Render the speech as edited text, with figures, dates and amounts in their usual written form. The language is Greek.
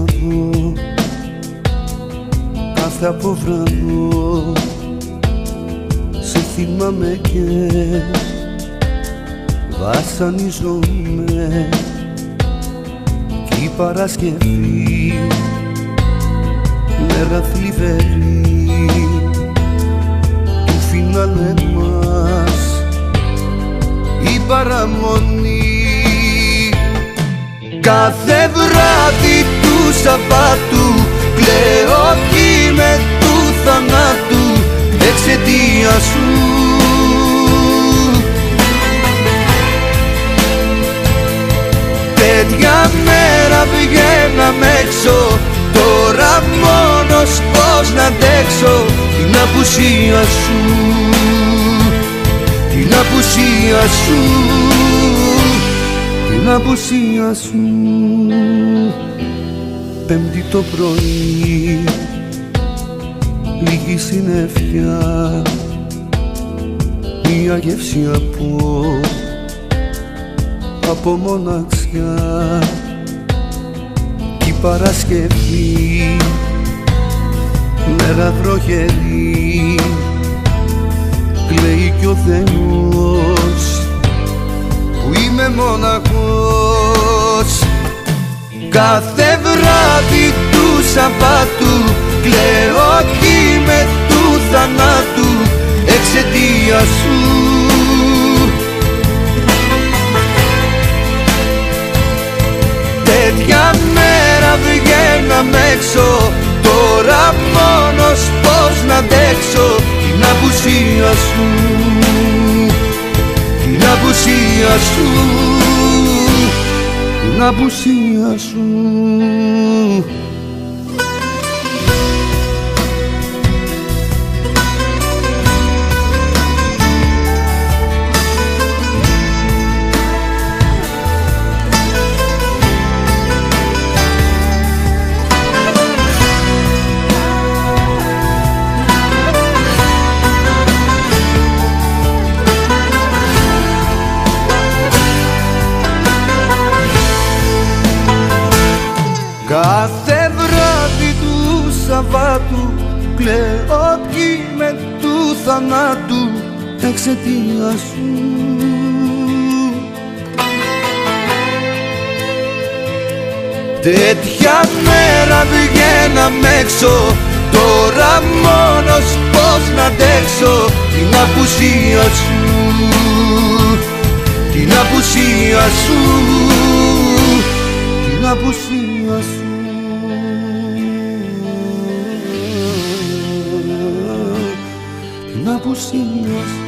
Σάββατο κάθε αποβραδό σε θυμάμαι και βασανίζομαι κι η Παρασκευή μέρα θλιβερή του φινάλε μας η παραμονή. Κάθε βράδυ του Σαββάτου κλαίω κι με του θανάτου εξαιτίας σου. Τέτοια μέρα βγαίναμε έξω, τώρα μόνος πώς να αντέξω την απουσία σου, την απουσία σου, την απουσία σου. Πέμπτη το πρωί, λίγη συννεφιά, μια γεύση από μοναξιά κι η Παρασκευή μέρα βροχερή κλαίει κι ο Θεός που είμαι μοναχός. Κάθε βράδυ του Σαββάτου κλαίω κι με του θανάτου εξαιτίας σου. Τέτοια μέρα βγαίναμε έξω, τώρα μόνος πώς να αντέξω την απουσία σου, την απουσία σου, την απουσία σου. Κάθε βράδυ του Σαββάτου κλαίω κι με του θανάτου εξαιτίας σου. Τέτοια μέρα βγαίναμε έξω, τώρα μόνος πώς να αντέξω την απουσία σου, την απουσία σου, την απουσία σου. Την απουσία σου.